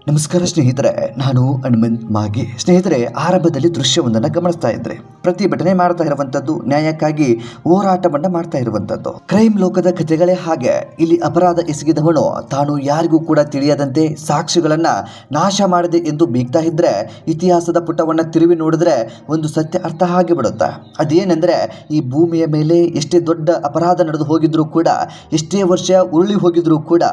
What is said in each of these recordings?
ನಮಸ್ಕಾರ ಸ್ನೇಹಿತರೆ, ನಾನು ಹನುಮಂತ್ ಮಾಗಿ. ಸ್ನೇಹಿತರೆ, ಆರಂಭದಲ್ಲಿ ದೃಶ್ಯವೊಂದನ್ನು ಗಮನಿಸ್ತಾ ಇದ್ರೆ ಪ್ರತಿಭಟನೆ ಮಾಡ್ತಾ ಇರುವಂತದ್ದು, ನ್ಯಾಯಕ್ಕಾಗಿ ಹೋರಾಟವನ್ನ ಮಾಡ್ತಾ ಇರುವಂತದ್ದು. ಕ್ರೈಮ್ ಲೋಕದ ಕಥೆಗಳೇ ಹಾಗೆ. ಇಲ್ಲಿ ಅಪರಾಧ ಎಸಗಿದವನು ತಾನು ಯಾರಿಗೂ ಕೂಡ ತಿಳಿಯದಂತೆ ಸಾಕ್ಷಿಗಳನ್ನ ನಾಶ ಮಾಡಿದೆ ಎಂದು ಬೀಗ್ತಾ ಇದ್ರೆ, ಇತಿಹಾಸದ ಪುಟವನ್ನ ತಿರುವಿ ನೋಡಿದ್ರೆ ಒಂದು ಸತ್ಯ ಅರ್ಥ ಆಗಿಬಿಡುತ್ತೆ. ಅದೇನೆಂದ್ರೆ, ಈ ಭೂಮಿಯ ಮೇಲೆ ಎಷ್ಟೇ ದೊಡ್ಡ ಅಪರಾಧ ನಡೆದು ಹೋಗಿದ್ರು ಕೂಡ, ಎಷ್ಟೇ ವರ್ಷ ಉರುಳಿ ಹೋಗಿದ್ರು ಕೂಡ,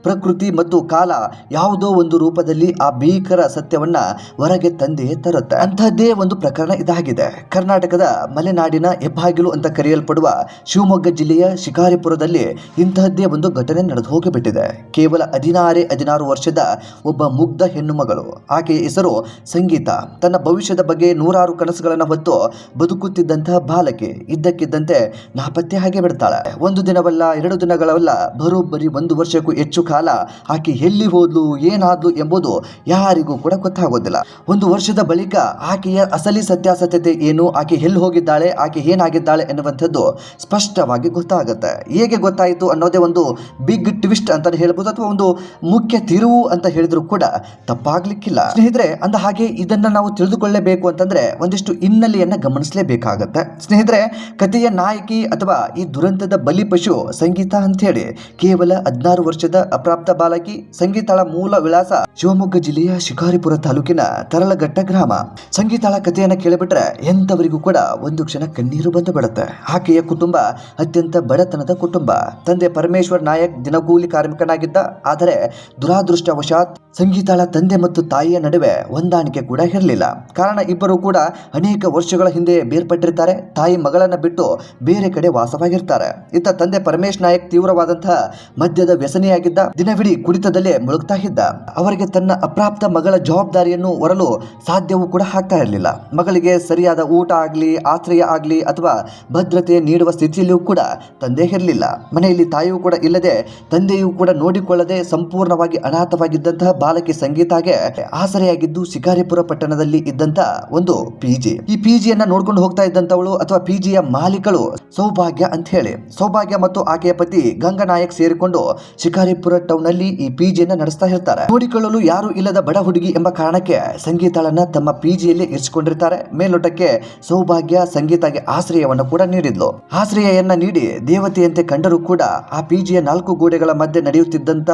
ಪ್ರಕೃತಿ ಮತ್ತು ಕಾಲ ಯಾವುದೋ ಒಂದು ರೂಪದಲ್ಲಿ ಆ ಭೀಕರ ಸತ್ಯವನ್ನ ಹೊರಗೆ ತಂದೆ ತರುತ್ತೆ. ಅಂತಹದ್ದೇ ಒಂದು ಪ್ರಕರಣ ಇದಾಗಿದೆ. ಕರ್ನಾಟಕದ ಮಲೆನಾಡಿನ ಹೆಬ್ಬಾಗಿಲು ಅಂತ ಕರೆಯಲ್ಪಡುವ ಶಿವಮೊಗ್ಗ ಜಿಲ್ಲೆಯ ಶಿಕಾರಿಪುರದಲ್ಲಿ ಇಂತಹದ್ದೇ ಒಂದು ಘಟನೆ ನಡೆದು ಹೋಗಿಬಿಟ್ಟಿದೆ. ಕೇವಲ 16 ವರ್ಷದ ಒಬ್ಬ ಮುಗ್ಧ ಹೆಣ್ಣು ಮಗಳು, ಆಕೆಯ ಹೆಸರು ಸಂಗೀತ. ತನ್ನ ಭವಿಷ್ಯದ ಬಗ್ಗೆ ನೂರಾರು ಕನಸುಗಳನ್ನು ಹೊತ್ತು ಬದುಕುತ್ತಿದ್ದಂತಹ ಬಾಲಕಿ ಇದ್ದಕ್ಕಿದ್ದಂತೆ ನಾಪತ್ತೆ ಆಗಿ ಬಿಡ್ತಾಳೆ. ಒಂದು ದಿನವಲ್ಲ, 2 ದಿನಗಳವಲ್ಲ, ಬರೋಬ್ಬರಿ 1 ವರ್ಷಕ್ಕೂ ಹೆಚ್ಚು ಕಾಲ ಆಕೆ ಎಲ್ಲಿ ಹೋದ್ಲು, ಏನಾದ್ಲು ಎಂಬುದು ಯಾರಿಗೂ ಕೂಡ ಗೊತ್ತಾಗೋದಿಲ್ಲ. 1 ವರ್ಷದ ಬಳಿಕ ಆಕೆಯ ಅಸಲಿ ಸತ್ಯಾಸತ್ಯತೆ ಏನು, ಆಕೆ ಎಲ್ಲಿ ಹೋಗಿದ್ದಾಳೆ, ಆಕೆ ಏನಾಗಿದ್ದಾಳೆ ಎನ್ನುವಂಥದ್ದು ಸ್ಪಷ್ಟವಾಗಿ ಗೊತ್ತಾಗುತ್ತೆ. ಹೇಗೆ ಗೊತ್ತಾಯಿತು ಅನ್ನೋದೇ ಒಂದು ಬಿಗ್ ಟ್ವಿಸ್ಟ್ ಅಂತ ಹೇಳ್ಬೋದು, ಅಥವಾ ಒಂದು ಮುಖ್ಯ ತಿರುವು ಅಂತ ಹೇಳಿದ್ರು ಕೂಡ ತಪ್ಪಾಗ್ಲಿಕ್ಕಿಲ್ಲ. ಸ್ನೇಹಿತರೆ, ಅಂದ ಹಾಗೆ ಇದನ್ನ ನಾವು ತಿಳಿದುಕೊಳ್ಳಬೇಕು ಅಂತಂದ್ರೆ ಒಂದಿಷ್ಟು ಹಿನ್ನೆಲೆಯನ್ನ ಗಮನಿಸಲೇಬೇಕಾಗತ್ತೆ. ಸ್ನೇಹಿತರೆ, ಕಥೆಯ ನಾಯಕಿ ಅಥವಾ ಈ ದುರಂತದ ಬಲಿಪಶು ಸಂಗೀತ ಅಂತ ಹೇಳಿ. ಕೇವಲ 16 ವರ್ಷದ ಅಪ್ರಾಪ್ತ ಬಾಲಕಿ ಸಂಗೀತಳ ಮೂಲ ವಿಳಾಸ ಶಿವಮೊಗ್ಗ ಜಿಲ್ಲೆಯ ಶಿಕಾರಿಪುರ ತಾಲೂಕಿನ ತರಳಘಟ್ಟ ಗ್ರಾಮ. ಸಂಗೀತಳ ಕಥೆಯನ್ನು ಕೇಳಿಬಿಟ್ರೆ ಎಂತವರಿಗೂ ಕೂಡ ಒಂದು ಕ್ಷಣ ಕಣ್ಣೀರು ಬಂದು ಬಿಡುತ್ತೆ. ಆಕೆಯ ಕುಟುಂಬ ಅತ್ಯಂತ ಬಡತನದ ಕುಟುಂಬ. ತಂದೆ ಪರಮೇಶ್ವರ್ ನಾಯಕ್ ದಿನಗೂಲಿ ಕಾರ್ಮಿಕನಾಗಿದ್ದ. ಆದರೆ ದುರಾದೃಷ್ಟವಶಾತ್ ಸಂಗೀತಳ ತಂದೆ ಮತ್ತು ತಾಯಿಯ ನಡುವೆ ಹೊಂದಾಣಿಕೆ ಕೂಡ ಇರಲಿಲ್ಲ. ಕಾರಣ, ಇಬ್ಬರು ಕೂಡ ಅನೇಕ ವರ್ಷಗಳ ಹಿಂದೆ ಬೇರ್ಪಟ್ಟಿರ್ತಾರೆ. ತಾಯಿ ಮಗಳನ್ನ ಬಿಟ್ಟು ಬೇರೆ ಕಡೆ ವಾಸವಾಗಿರ್ತಾರೆ. ಇತ್ತ ತಂದೆ ಪರಮೇಶ್ ನಾಯಕ್ ತೀವ್ರವಾದಂತಹ ಮದ್ಯದ ವ್ಯಸನಿಯಾಗಿದ್ದ. ದಿನವಿಡೀ ಕುಡಿತದಲ್ಲೇ ಮುಳುಗ್ತಾ ಇದ್ದ. ಅವರಿಗೆ ತನ್ನ ಅಪ್ರಾಪ್ತ ಮಗಳ ಜವಾಬ್ದಾರಿಯನ್ನು ಹೊರಲು ಸಾಧ್ಯವೂ ಕೂಡ ಆಗ್ತಾ ಇರಲಿಲ್ಲ. ಮಗಳಿಗೆ ಸರಿಯಾದ ಊಟ ಆಗಲಿ, ಆಶ್ರಯ ಆಗಲಿ ಅಥವಾ ಭದ್ರತೆ ನೀಡುವ ಸ್ಥಿತಿಯಲ್ಲಿಯೂ ಕೂಡ ತಂದೆ ಇರಲಿಲ್ಲ. ಮನೆಯಲ್ಲಿ ತಾಯಿಯೂ ಕೂಡ ಇಲ್ಲದೆ, ತಂದೆಯೂ ಕೂಡ ನೋಡಿಕೊಳ್ಳದೆ ಸಂಪೂರ್ಣವಾಗಿ ಅನಾಥವಾಗಿದ್ದಂತಹ ಬಾಲಕಿ ಸಂಗೀತಾಗೆ ಆಸರೆಯಾಗಿದ್ದು ಶಿಕಾರಿಪುರ ಪಟ್ಟಣದಲ್ಲಿ ಇದ್ದಂತ ಒಂದು ಪಿಜಿ. ಈ ಪಿಜಿಯನ್ನ ನೋಡ್ಕೊಂಡು ಹೋಗ್ತಾ ಇದ್ದಂತವಳು ಅಥವಾ ಪಿಜಿಯ ಮಾಲೀಕಳು ಸೌಭಾಗ್ಯ ಅಂತ ಹೇಳಿ. ಸೌಭಾಗ್ಯ ಮತ್ತು ಆಕೆಯ ಪತಿ ಗಂಗನಾಯಕ್ ಸೇರಿಕೊಂಡು ಶಿಕಾರಿಪುರ ಟೌನ್ ನಲ್ಲಿ ಈ ಪಿಜಿಯನ್ನ ನಡೆಸ್ತಾ ಇರ್ತಾರೆ. ನೋಡಿಕೊಳ್ಳಲು ಯಾರು ಇಲ್ಲದ ಬಡ ಹುಡುಗಿ ಎಂಬ ಕಾರಣಕ್ಕೆ ಸಂಗೀತಳನ್ನ ತಮ್ಮ ಪಿಜಿಯಲ್ಲಿ ಇರಿಸಿಕೊಂಡಿರ್ತಾರೆ. ಮೇಲ್ನೋಟಕ್ಕೆ ಸೌಭಾಗ್ಯ ಸಂಗೀತಗೆ ಆಶ್ರಯವನ್ನು ಕೂಡ ನೀಡಿದ್ಲು. ಆಶ್ರಯನ್ನ ನೀಡಿ ದೇವತೆಯಂತೆ ಕಂಡರೂ ಕೂಡ ಆ ಪಿಜಿಯ 4 ಗೋಡೆಗಳ ಮಧ್ಯೆ ನಡೆಯುತ್ತಿದ್ದಂತ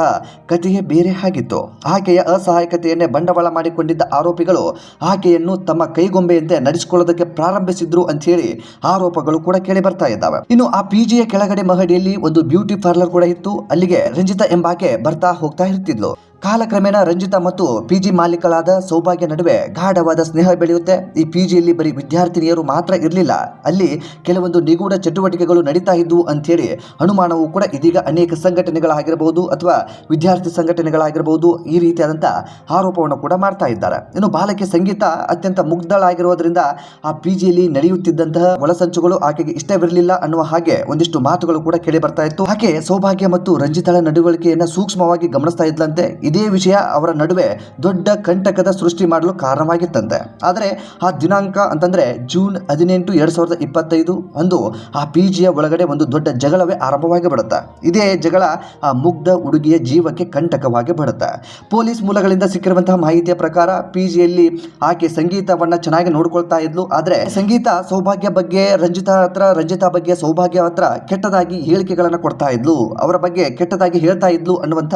ಕಥೆಯೇ ಬೇರೆ ಆಗಿತ್ತು. ಆಕೆಯ ಅಸಹಾಯಕತೆಯನ್ನೇ ಬಂಡವಾಳ ಮಾಡಿಕೊಂಡಿದ್ದ ಆರೋಪಿಗಳು ಆಕೆಯನ್ನು ತಮ್ಮ ಕೈಗೊಂಬೆಯಂತೆ ನಡೆಸಿಕೊಳ್ಳೋದಕ್ಕೆ ಪ್ರಾರಂಭಿಸಿದ್ರು ಅಂತ ಹೇಳಿ ಆರೋಪಗಳು ಕೂಡ ಕೇಳಿ ಬರ್ತಾ ಇದ್ದಾವೆ. ಇನ್ನು ಆ ಪಿಜಿಯ ಕೆಳಗಡೆ ಮಹಡಿಯಲ್ಲಿ ಒಂದು ಬ್ಯೂಟಿ ಪಾರ್ಲರ್ ಕೂಡ ಇತ್ತು. ಅಲ್ಲಿಗೆ ರಂಜಿತಾ ಎಂಬಾಕೆ ಬರ್ತಾ ಹೋಗ್ತಾ ಇರ್ತಿದ್ಲು. ಕಾಲಕ್ರಮೇಣ ರಂಜಿತಾ ಮತ್ತು ಪಿಜಿ ಮಾಲೀಕಳಾದ ಸೌಭಾಗ್ಯ ನಡುವೆ ಗಾಢವಾದ ಸ್ನೇಹ ಬೆಳೆಯುತ್ತೆ. ಈ ಪಿಜಿಯಲ್ಲಿ ಬರೀ ವಿದ್ಯಾರ್ಥಿನಿಯರು ಮಾತ್ರ ಇರಲಿಲ್ಲ, ಅಲ್ಲಿ ಕೆಲವೊಂದು ನಿಗೂಢ ಚಟುವಟಿಕೆಗಳು ನಡೀತಾ ಇದ್ವು ಅಂತೇಳಿ ಅನುಮಾನವೂ ಕೂಡ ಇದೀಗ ಅನೇಕ ಸಂಘಟನೆಗಳಾಗಿರಬಹುದು ಅಥವಾ ವಿದ್ಯಾರ್ಥಿ ಸಂಘಟನೆಗಳಾಗಿರಬಹುದು ಈ ರೀತಿಯಾದಂಥ ಆರೋಪವನ್ನು ಕೂಡ ಮಾಡ್ತಾ ಇದ್ದಾರೆ. ಇನ್ನು ಬಾಲಕಿ ಸಂಗೀತ ಅತ್ಯಂತ ಮುಗ್ಧಳಾಗಿರೋದ್ರಿಂದ ಆ ಪಿಜಿಯಲ್ಲಿ ನಡೆಯುತ್ತಿದ್ದಂತಹ ಒಳಸಂಚುಗಳು ಆಕೆಗೆ ಇಷ್ಟವಿರಲಿಲ್ಲ ಅನ್ನುವ ಹಾಗೆ ಒಂದಿಷ್ಟು ಮಾತುಗಳು ಕೂಡ ಕೇಳಿ ಬರ್ತಾ ಇತ್ತು. ಆಕೆ ಸೌಭಾಗ್ಯ ಮತ್ತು ರಂಜಿತಾಳ ನಡವಳಿಕೆಯನ್ನು ಸೂಕ್ಷ್ಮವಾಗಿ ಗಮನಿಸ್ತಾ ಇದ್ಲಂತೆ. ಇದೇ ವಿಷಯ ಅವರ ನಡುವೆ ದೊಡ್ಡ ಕಂಟಕದ ಸೃಷ್ಟಿ ಮಾಡಲು ಕಾರಣವಾಗಿತ್ತಂತೆ. ಆದರೆ ಆ ದಿನಾಂಕ ಅಂತಂದ್ರೆ ಜೂನ್ 18, 2025 ಅಂದು ಆ ಪಿಜಿಯ ಒಳಗಡೆ ಒಂದು ದೊಡ್ಡ ಜಗಳವೇ ಆರಂಭವಾಗಿ ಬಿಡುತ್ತೆ. ಇದೇ ಜಗಳ ಆ ಮುಗ್ಧ ಹುಡುಗಿಯ ಜೀವಕ್ಕೆ ಕಂಟಕವಾಗಿ ಬಿಡುತ್ತೆ. ಪೊಲೀಸ್ ಮೂಲಗಳಿಂದ ಸಿಕ್ಕಿರುವಂತಹ ಮಾಹಿತಿಯ ಪ್ರಕಾರ ಪಿಜಿಯಲ್ಲಿ ಆಕೆ ಸಂಗೀತವನ್ನ ಚೆನ್ನಾಗಿ ನೋಡ್ಕೊಳ್ತಾ ಇದ್ಲು. ಆದ್ರೆ ಸಂಗೀತ ಸೌಭಾಗ್ಯ ಬಗ್ಗೆ ರಂಜಿತಾ ಬಗ್ಗೆ ಸೌಭಾಗ್ಯ ಹತ್ರ ಕೆಟ್ಟದಾಗಿ ಹೇಳಿಕೆಗಳನ್ನ ಕೊಡ್ತಾ ಇದ್ಲು, ಅವರ ಬಗ್ಗೆ ಕೆಟ್ಟದಾಗಿ ಹೇಳ್ತಾ ಇದ್ಲು ಅನ್ನುವಂಥ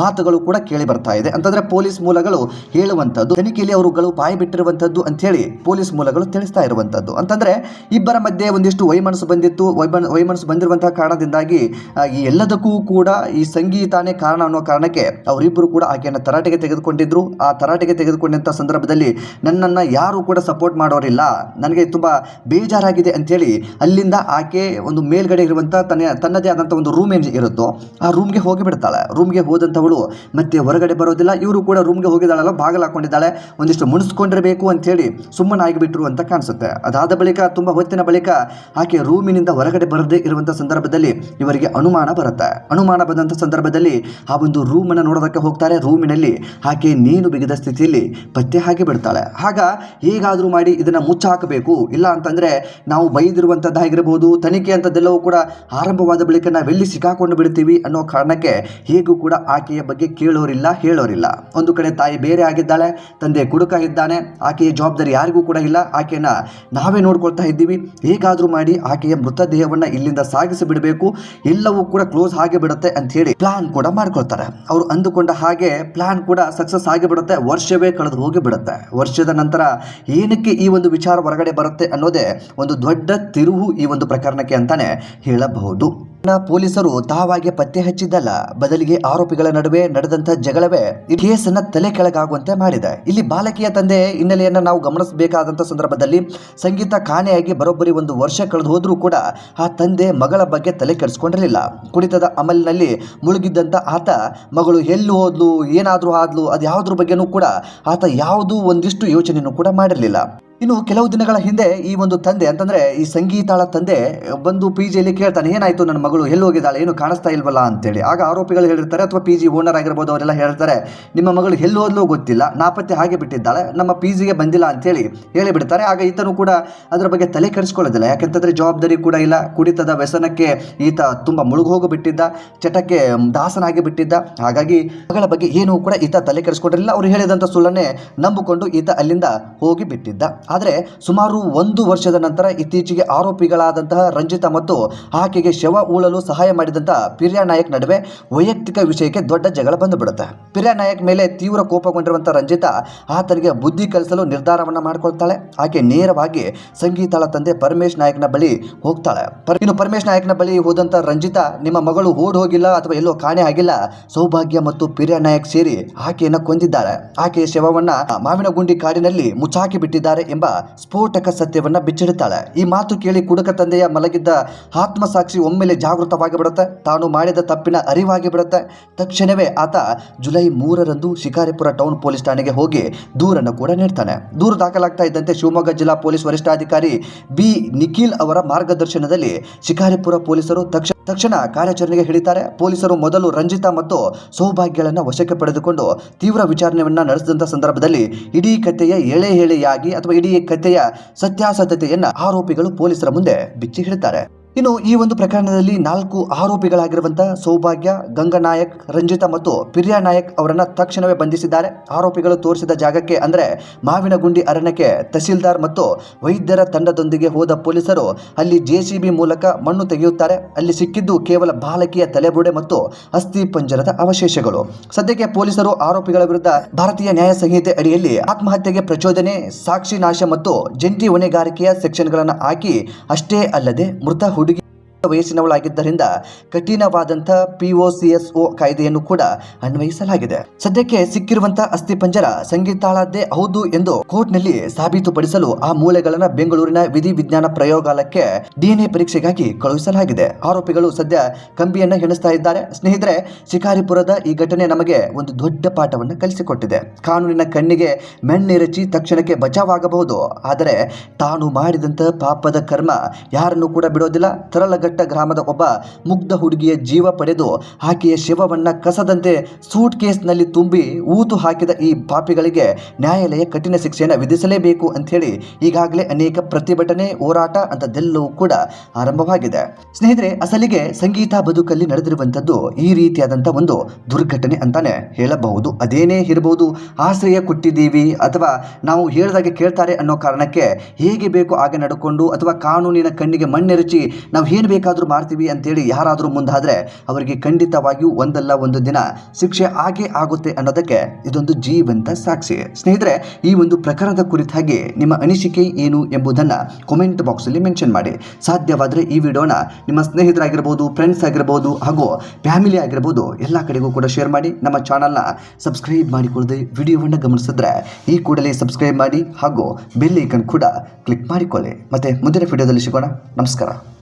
ಮಾತುಗಳು ಕೂಡ ಕೇಳಿ ಬರ್ತಾ ಇದೆ. ಅಂತಂದ್ರೆ ಪೊಲೀಸ್ ಮೂಲಗಳು ಹೇಳುವಂತದ್ದು, ತನಿಖೆಯಲ್ಲಿ ಅವರುಗಳು ಬಾಯಿ ಬಿಟ್ಟಿರುವಂತದ್ದು ಅಂತ ಹೇಳಿ ಪೊಲೀಸ್ ಮೂಲಗಳು ತಿಳಿಸ್ತಾ ಇರುವಂತದ್ದು. ಅಂತಂದ್ರೆ ಇಬ್ಬರ ಮಧ್ಯೆ ಒಂದಿಷ್ಟು ವೈಮನಸ್ಸು ಬಂದಿತ್ತು. ವೈಮನಸ್ಸು ಬಂದಿರುವಂತಹ ಕಾರಣದಿಂದಾಗಿ ಈ ಎಲ್ಲದಕ್ಕೂ ಕೂಡ ಈ ಸಂಗೀತಾನೇ ಕಾರಣ ಅನ್ನೋ ಕಾರಣಕ್ಕೆ ಅವರಿಬ್ಬರು ಕೂಡ ಆಕೆಯನ್ನು ತರಾಟೆಗೆ ತೆಗೆದುಕೊಂಡಿದ್ರು. ಆ ತರಾಟೆಗೆ ತೆಗೆದುಕೊಂಡಂತ ಸಂದರ್ಭದಲ್ಲಿ ನನ್ನನ್ನ ಯಾರು ಕೂಡ ಸಪೋರ್ಟ್ ಮಾಡೋರಿಲ್ಲ, ನನಗೆ ತುಂಬಾ ಬೇಜಾರಾಗಿದೆ ಅಂತೇಳಿ ಅಲ್ಲಿಂದ ಆಕೆ ಒಂದು ಮೇಲ್ಗಡೆ ಇರುವಂತ ತನ್ನದೇ ಆದಂತ ಒಂದು ರೂಮ್ ಏನ್ ಇರುತ್ತೋ ಆ ರೂಮ್ಗೆ ಹೋಗಿ ಬಿಡ್ತಾಳೆ. ರೂಮ್ಗೆ ಹೋದಂತವಳು ಮತ್ತೆ ಹೊರಗಡೆ ಬರೋದಿಲ್ಲ. ಇವರು ಕೂಡ ರೂಮ್ಗೆ ಹೋಗಿದ್ದಾಳಲ್ಲ, ಬಾಗಿಲು ಹಾಕೊಂಡಿದ್ದಾಳೆ, ಒಂದಿಷ್ಟು ಮುನಿಸ್ಕೊಂಡಿರಬೇಕು ಅಂತ ಹೇಳಿ ಸುಮ್ಮನಾಗಿಬಿಟ್ರು ಅಂತ ಕಾಣಿಸುತ್ತೆ. ಅದಾದ ಬಳಿಕ ತುಂಬಾ ಹೊತ್ತಿನ ಬಳಿಕ ಆಕೆ ರೂಮಿನಿಂದ ಹೊರಗಡೆ ಬರದೇ ಇರುವಂತಹ ಸಂದರ್ಭದಲ್ಲಿ ಇವರಿಗೆ ಅನುಮಾನ ಬರುತ್ತೆ. ಅನುಮಾನ ಬಂದಂತ ಸಂದರ್ಭದಲ್ಲಿ ಆ ಒಂದು ರೂಮನ್ನು ನೋಡೋದಕ್ಕೆ ಹೋಗ್ತಾರೆ. ರೂಮಿನಲ್ಲಿ ಆಕೆ ನೇಣು ಬಿಗಿದ ಸ್ಥಿತಿಯಲ್ಲಿ ಪತ್ತೆ ಹಾಕಿ ಬಿಡ್ತಾಳೆ. ಆಗ ಹೇಗಾದ್ರೂ ಮಾಡಿ ಇದನ್ನ ಮುಚ್ಚ ಹಾಕಬೇಕು, ಇಲ್ಲ ಅಂತಂದ್ರೆ ನಾವು ಬೈದಿರುವಂತದ್ದಾಗಿರಬಹುದು, ತನಿಖೆ ಅಂತದೆಲ್ಲವೂ ಕೂಡ ಆರಂಭವಾದ ಬಳಿಕ ನಾವೆಲ್ಲಿ ಸಿಕ್ಕಾಕೊಂಡು ಬಿಡ್ತೀವಿ ಅನ್ನೋ ಕಾರಣಕ್ಕೆ ಹೇಗೂ ಕೂಡ ಆಕೆಯ ಬಗ್ಗೆ ಕೇಳೋರಿಗೆ ಕೇಳೋರಿಲ್ಲ ಹೇಳೋರಿಲ್ಲ. ಒಂದು ಕಡೆ ತಾಯಿ ಬೇರೆ ಆಗಿದ್ದಾಳೆ, ತಂದೆ ಕುಡುಕ ಇದ್ದಾನೆ, ಆಕೆಯ ಜವಾಬ್ದಾರಿ ಯಾರಿಗೂ ಕೂಡ ಇಲ್ಲ, ಆಕೆಯನ್ನ ನಾವೇ ನೋಡ್ಕೊಳ್ತಾ ಇದ್ದೀವಿ, ಹೇಗಾದರೂ ಮಾಡಿ ಆಕೆಯ ಮೃತದೇಹವನ್ನು ಇಲ್ಲಿಂದ ಸಾಗಿಸಿ ಬಿಡಬೇಕು, ಎಲ್ಲವೂ ಕೂಡ ಕ್ಲೋಸ್ ಆಗಿ ಬಿಡುತ್ತೆ ಅಂತ ಹೇಳಿ ಪ್ಲಾನ್ ಕೂಡ ಮಾಡ್ಕೊಳ್ತಾರೆ. ಅವರು ಅಂದುಕೊಂಡ ಹಾಗೆ ಪ್ಲಾನ್ ಕೂಡ ಸಕ್ಸಸ್ ಆಗಿಬಿಡುತ್ತೆ. ವರ್ಷವೇ ಕಳೆದು ಹೋಗಿ ಬಿಡುತ್ತೆ. ವರ್ಷದ ನಂತರ ಏನಕ್ಕೆ ಈ ಒಂದು ವಿಚಾರ ಹೊರಗಡೆ ಬರುತ್ತೆ ಅನ್ನೋದೇ ಒಂದು ದೊಡ್ಡ ತಿರುವು ಈ ಒಂದು ಪ್ರಕರಣಕ್ಕೆ ಅಂತಾನೆ ಹೇಳಬಹುದು. ಪೊಲೀಸರು ತಾವಾಗಿ ಪತ್ತೆ ಹಚ್ಚಿದ್ದಲ್ಲ, ಬದಲಿಗೆ ಆರೋಪಿಗಳ ನಡುವೆ ನಡೆದಂತ ಜಗಳವೇ ಈ ಕೇಸನ್ನ ತಲೆ ಕೆಳಗಾಗುವಂತೆ ಮಾಡಿದೆ. ಇಲ್ಲಿ ಬಾಲಕಿಯ ತಂದೆ ಹಿನ್ನೆಲೆಯನ್ನ ನಾವು ಗಮನಿಸಬೇಕಾದಂತ ಸಂದರ್ಭದಲ್ಲಿ ಸಂಗೀತ ಕಾಣೆಯಾಗಿ ಬರೋಬ್ಬರಿ 1 ವರ್ಷ ಕಳೆದು ಹೋದ್ರೂ ಕೂಡ ಆ ತಂದೆ ಮಗಳ ಬಗ್ಗೆ ತಲೆ ಕೆಡಿಸ್ಕೊಂಡಿರಲಿಲ್ಲ. ಕುಡಿತದ ಅಮಲಿನಲ್ಲಿ ಮುಳುಗಿದ್ದಂತ ಆತ ಮಗಳು ಎಲ್ಲಿ ಹೋದ್ಲು, ಏನಾದ್ರೂ ಆದ್ಲು, ಅದು ಯಾವುದ್ರ ಬಗ್ಗೆನೂ ಕೂಡ ಆತ ಯಾವುದೂ ಒಂದಿಷ್ಟು ಯೋಚನೆಯೂ ಕೂಡ ಮಾಡಿರಲಿಲ್ಲ. ಇನ್ನು ಕೆಲವು ದಿನಗಳ ಹಿಂದೆ ಈ ಒಂದು ತಂದೆ ಅಂತಂದ್ರೆ ಈ ಸಂಗೀತಾಳ ತಂದೆ ಬಂದು PGಯಲ್ಲಿ ಕೇಳ್ತಾನೆ, ಏನಾಯ್ತು ನನ್ನ ಮಗಳು ಎಲ್ಲಿ ಹೋಗಿದ್ದಾಳೆ, ಏನು ಕಾಣಿಸ್ತಾ ಇಲ್ವಲ್ಲ ಅಂತೇಳಿ. ಆಗ ಆರೋಪಿಗಳು ಹೇಳಿರ್ತಾರೆ, ಅಥವಾ PG ಓನರ್ ಆಗಿರ್ಬೋದು, ಅವರೆಲ್ಲ ಹೇಳ್ತಾರೆ, ನಿಮ್ಮ ಮಗಳು ಎಲ್ಲಿ ಹೋದ್ಲೋ ಗೊತ್ತಿಲ್ಲ, ನಾಪತ್ತೆ ಹಾಗೆ ಬಿಟ್ಟಿದ್ದಾಳೆ, ನಮ್ಮ PGಗೆ ಬಂದಿಲ್ಲ ಅಂತೇಳಿ ಹೇಳಿಬಿಡ್ತಾರೆ. ಆಗ ಈತನು ಕೂಡ ಅದರ ಬಗ್ಗೆ ತಲೆ ಕೆಡಿಸ್ಕೊಳ್ಳೋದಿಲ್ಲ. ಯಾಕೆಂತಂದ್ರೆ ಜವಾಬ್ದಾರಿ ಕೂಡ ಇಲ್ಲ, ಕುಡಿತದ ವ್ಯಸನಕ್ಕೆ ಈತ ತುಂಬಾ ಮುಳುಗೋಗಿ ಬಿಟ್ಟಿದ್ದ, ಚಟಕ್ಕೆ ದಾಸನಾಗಿ ಬಿಟ್ಟಿದ್ದ. ಹಾಗಾಗಿ ಮಗಳ ಬಗ್ಗೆ ಏನೂ ಕೂಡ ಈತ ತಲೆ ಕೆಡಿಸ್ಕೊಂಡಿರಲಿಲ್ಲ. ಅವರು ಹೇಳಿದಂಥ ಸುಳ್ಳನ್ನೇ ನಂಬಿಕೊಂಡು ಈತ ಅಲ್ಲಿಂದ ಹೋಗಿ ಬಿಟ್ಟಿದ್ದ. ಆದರೆ ಸುಮಾರು 1 ವರ್ಷದ ನಂತರ ಇತ್ತೀಚೆಗೆ ಆರೋಪಿಗಳಾದಂತಹ ರಂಜಿತಾ ಮತ್ತು ಆಕೆಗೆ ಶವ ಉಳಲು ಸಹಾಯ ಮಾಡಿದಂತಹ ಪಿರ್ಯಾ ನಾಯಕ್ ನಡುವೆ ವೈಯಕ್ತಿಕ ವಿಷಯಕ್ಕೆ ದೊಡ್ಡ ಜಗಳ ಬಂದುಬಿಡುತ್ತೆ. ಪಿರ್ಯಾ ನಾಯಕ್ ಮೇಲೆ ತೀವ್ರ ಕೋಪಗೊಂಡಿರುವಂತಹ ರಂಜಿತಾ ಆತನಿಗೆ ಬುದ್ಧಿ ಕಲಿಸಲು ನಿರ್ಧಾರವನ್ನ ಮಾಡ್ಕೊಳ್ತಾಳೆ. ಆಕೆ ನೇರವಾಗಿ ಸಂಗೀತಾಳ ತಂದೆ ಪರಮೇಶ್ ನಾಯಕ್ನ ಬಳಿ ಹೋಗ್ತಾಳೆ. ಇನ್ನು ಪರಮೇಶ್ ನಾಯಕ್ನ ಬಳಿ ಹೋದಂತ ರಂಜಿತಾ, ನಿಮ್ಮ ಮಗಳು ಓಡ್ ಹೋಗಿಲ್ಲ ಅಥವಾ ಎಲ್ಲೋ ಕಾಣೆ ಆಗಿಲ್ಲ, ಸೌಭಾಗ್ಯ ಮತ್ತು ಪಿರ್ಯಾ ನಾಯಕ್ ಸೇರಿ ಆಕೆಯನ್ನ ಕೊಂದಿದ್ದಾಳೆ, ಆಕೆಯ ಶವವನ್ನ ಮಾವಿನಗುಂಡಿ ಕಾಡಿನಲ್ಲಿ ಮುಚ್ಚಾಕಿ ಬಿಟ್ಟಿದ್ದಾರೆ ಎಂಬ ಸ್ಫೋಟಕ ಸತ್ಯವನ್ನ ಬಿಚ್ಚಿಡುತ್ತಾಳೆ. ಈ ಮಾತು ಕೇಳಿ ಕುಡುಕ ತಂದೆಯ ಮಲಗಿದ್ದ ಆತ್ಮಸಾಕ್ಷಿ ಒಮ್ಮೆಲೆ ಜಾಗೃತವಾಗಿ ಬಿಡುತ್ತೆ. ತಾನು ಮಾಡಿದ ತಪ್ಪಿನ ಅರಿವಾಗಿ ಬಿಡುತ್ತೆ. ತಕ್ಷಣವೇ ಆತ ಜುಲೈ 3ರಂದು ಶಿಕಾರಿಪುರ ಟೌನ್ ಪೊಲೀಸ್ ಠಾಣೆಗೆ ಹೋಗಿ ದೂರನ್ನು ಕೂಡ ನೀಡ್ತಾನೆ. ದೂರು ದಾಖಲಾಗ್ತಾ ಇದ್ದಂತೆ ಶಿವಮೊಗ್ಗ ಜಿಲ್ಲಾ ಪೊಲೀಸ್ ವರಿಷ್ಠಾಧಿಕಾರಿ ಬಿ ನಿಖಿಲ್ ಅವರ ಮಾರ್ಗದರ್ಶನದಲ್ಲಿ ಶಿಕಾರಿಪುರ ಪೊಲೀಸರು ತಕ್ಷಣ ಕಾರ್ಯಾಚರಣೆಗೆ ಹಿಡಿತಾರೆ. ಪೊಲೀಸರು ಮೊದಲು ರಂಜಿತಾ ಮತ್ತು ಸೌಭಾಗ್ಯಗಳನ್ನು ವಶಕ್ಕೆ ಪಡೆದುಕೊಂಡು ತೀವ್ರ ವಿಚಾರಣೆಯನ್ನ ನಡೆಸಿದಂತ ಸಂದರ್ಭದಲ್ಲಿ ಇಡೀ ಕಥೆಯ ಎಳೆಯಾಗಿ ಅಥವಾ ಇಡೀ ಕಥೆಯ ಸತ್ಯಾಸತ್ಯತೆಯನ್ನ ಆರೋಪಿಗಳು ಪೊಲೀಸರ ಮುಂದೆ ಬಿಚ್ಚಿ ಹಿಡಿತಾರೆ. ಇನ್ನು ಈ ಒಂದು ಪ್ರಕರಣದಲ್ಲಿ 4 ಆರೋಪಿಗಳಾಗಿರುವಂತಹ ಸೌಭಾಗ್ಯ, ಗಂಗನಾಯಕ್, ರಂಜಿತಾ ಮತ್ತು ಪಿರ್ಯಾ ನಾಯಕ್ ಅವರನ್ನ ತಕ್ಷಣವೇ ಬಂಧಿಸಿದ್ದಾರೆ. ಆರೋಪಿಗಳು ತೋರಿಸಿದ ಜಾಗಕ್ಕೆ ಅಂದ್ರೆ ಮಾವಿನಗುಂಡಿ ಅರಣ್ಯಕ್ಕೆ ತಹಸೀಲ್ದಾರ್ ಮತ್ತು ವೈದ್ಯರ ತಂಡದೊಂದಿಗೆ ಹೋದ ಪೊಲೀಸರು ಅಲ್ಲಿ JCB ಮೂಲಕ ಮಣ್ಣು ತೆಗೆಯುತ್ತಾರೆ. ಅಲ್ಲಿ ಸಿಕ್ಕಿದ್ದು ಕೇವಲ ಬಾಲಕಿಯ ತಲೆಬುಡೆ ಮತ್ತು ಅಸ್ಥಿ ಪಂಜರದ ಅವಶೇಷಗಳು. ಸದ್ಯಕ್ಕೆ ಪೊಲೀಸರು ಆರೋಪಿಗಳ ವಿರುದ್ಧ ಭಾರತೀಯ ನ್ಯಾಯ ಸಂಹಿತೆ ಅಡಿಯಲ್ಲಿ ಆತ್ಮಹತ್ಯೆಗೆ ಪ್ರಚೋದನೆ, ಸಾಕ್ಷಿ ನಾಶ ಮತ್ತು ಜಂಟಿ ಹೊಣೆಗಾರಿಕೆಯ ಸೆಕ್ಷನ್ಗಳನ್ನು ಹಾಕಿ, ಅಷ್ಟೇ ಅಲ್ಲದೆ ಮೃತ ಹುಡುಗಿ ವಯಸ್ಸಿನವಳಾಗಿದ್ದರಿಂದ ಕಠಿಣವಾದಂತಹ POCSO ಕಾಯ್ದೆಯನ್ನು ಕೂಡ ಅನ್ವಯಿಸಲಾಗಿದೆ. ಸದ್ಯಕ್ಕೆ ಸಿಕ್ಕಿರುವಂತಹ ಅಸ್ಥಿಪಂಜರ ಸಂಗೀತಾಳದ್ದೇ ಹೌದು ಎಂದು ಕೋರ್ಟ್ನಲ್ಲಿ ಸಾಬೀತುಪಡಿಸಲು ಆ ಮೂಳೆಗಳನ್ನು ಬೆಂಗಳೂರಿನ ವಿಧಿ ವಿಜ್ಞಾನ ಪ್ರಯೋಗಾಲಯಕ್ಕೆ DNA ಪರೀಕ್ಷೆಗಾಗಿ ಕಳುಹಿಸಲಾಗಿದೆ. ಆರೋಪಿಗಳು ಸದ್ಯ ಕಂಬಿಯನ್ನ ಹೆಣಿಸ್ತಾ ಇದ್ದಾರೆ. ಸ್ನೇಹಿತರೆ, ಶಿಕಾರಿಪುರದ ಈ ಘಟನೆ ನಮಗೆ ಒಂದು ದೊಡ್ಡ ಪಾಠವನ್ನು ಕಲಿಸಿಕೊಟ್ಟಿದೆ. ಕಾನೂನಿನ ಕಣ್ಣಿಗೆ ಮೆಣ್ಣೆರಚಿ ತಕ್ಷಣಕ್ಕೆ ಬಚಾವಾಗಬಹುದು, ಆದರೆ ತಾನು ಮಾಡಿದಂತಹ ಪಾಪದ ಕರ್ಮ ಯಾರನ್ನು ಕೂಡ ಬಿಡೋದಿಲ್ಲ. ತರಲಘಟ್ಟ ಗ್ರಾಮದ ಒಬ್ಬ ಮುಗ್ಧ ಹುಡುಗಿಯ ಜೀವ ಪಡೆದು ಆಕೆಯ ಶವವನ್ನ ಕಸದಂತೆ ಸೂಟ್ ಕೇಸ್ನಲ್ಲಿ ತುಂಬಿ ಊತು ಹಾಕಿದ ಈ ಪಾಪಿಗಳಿಗೆ ನ್ಯಾಯಾಲಯ ಕಠಿಣ ಶಿಕ್ಷೆಯನ್ನು ವಿಧಿಸಲೇಬೇಕು ಅಂತ ಹೇಳಿ ಈಗಾಗಲೇ ಅನೇಕ ಪ್ರತಿಭಟನೆ, ಹೋರಾಟ ಅಂತದೆಲ್ಲವೂ ಕೂಡ ಆರಂಭವಾಗಿದೆ. ಸ್ನೇಹಿತರೆ, ಅಸಲಿಗೆ ಸಂಗೀತ ಬದುಕಲ್ಲಿ ನಡೆದಿರುವಂತದ್ದು ಈ ರೀತಿಯಾದಂತಹ ಒಂದು ದುರ್ಘಟನೆ ಅಂತಾನೆ ಹೇಳಬಹುದು. ಅದೇನೇ ಇರಬಹುದು, ಆಶ್ರಯ ಕೊಟ್ಟಿದ್ದೀವಿ ಅಥವಾ ನಾವು ಹೇಳಿದಾಗೆ ಕೇಳ್ತಾರೆ ಅನ್ನೋ ಕಾರಣಕ್ಕೆ ಹೇಗೆ ಬೇಕು ಹಾಗೆ ನಡ್ಕೊಂಡು ಅಥವಾ ಕಾನೂನಿನ ಕಣ್ಣಿಗೆ ಮಣ್ಣೆರಚಿ ನಾವು ಏನು ಬೇಕಾದರೂ ಮಾಡ್ತೀವಿ ಅಂತೇಳಿ ಯಾರಾದರೂ ಮುಂದಾದರೆ ಅವರಿಗೆ ಖಂಡಿತವಾಗಿಯೂ ಒಂದಲ್ಲ ಒಂದು ದಿನ ಶಿಕ್ಷೆ ಆಗೇ ಆಗುತ್ತೆ ಅನ್ನೋದಕ್ಕೆ ಇದೊಂದು ಜೀವಂತ ಸಾಕ್ಷಿ. ಸ್ನೇಹಿತರೆ, ಈ ಒಂದು ಪ್ರಕರಣದ ಕುರಿತಾಗಿ ನಿಮ್ಮ ಅನಿಸಿಕೆ ಏನು ಎಂಬುದನ್ನು ಕಾಮೆಂಟ್ ಬಾಕ್ಸಲ್ಲಿ ಮೆನ್ಷನ್ ಮಾಡಿ. ಸಾಧ್ಯವಾದರೆ ಈ ವಿಡಿಯೋನ ನಿಮ್ಮ ಸ್ನೇಹಿತರಾಗಿರ್ಬೋದು, ಫ್ರೆಂಡ್ಸ್ ಆಗಿರ್ಬೋದು ಹಾಗೂ ಫ್ಯಾಮಿಲಿ ಆಗಿರ್ಬೋದು ಎಲ್ಲ ಕಡೆಗೂ ಕೂಡ ಶೇರ್ ಮಾಡಿ. ನಮ್ಮ ಚಾನಲ್ನ ಸಬ್ಸ್ಕ್ರೈಬ್ ಮಾಡಿಕೊಳ್ಳದೆ ವಿಡಿಯೋವನ್ನು ಗಮನಿಸಿದ್ರೆ ಈ ಕೂಡಲೇ ಸಬ್ಸ್ಕ್ರೈಬ್ ಮಾಡಿ ಹಾಗೂ ಬೆಲ್ ಐಕನ್ ಕೂಡ ಕ್ಲಿಕ್ ಮಾಡಿಕೊಳ್ಳಿ. ಮತ್ತೆ ಮುಂದಿನ ವಿಡಿಯೋದಲ್ಲಿ ಸಿಗೋಣ. ನಮಸ್ಕಾರ.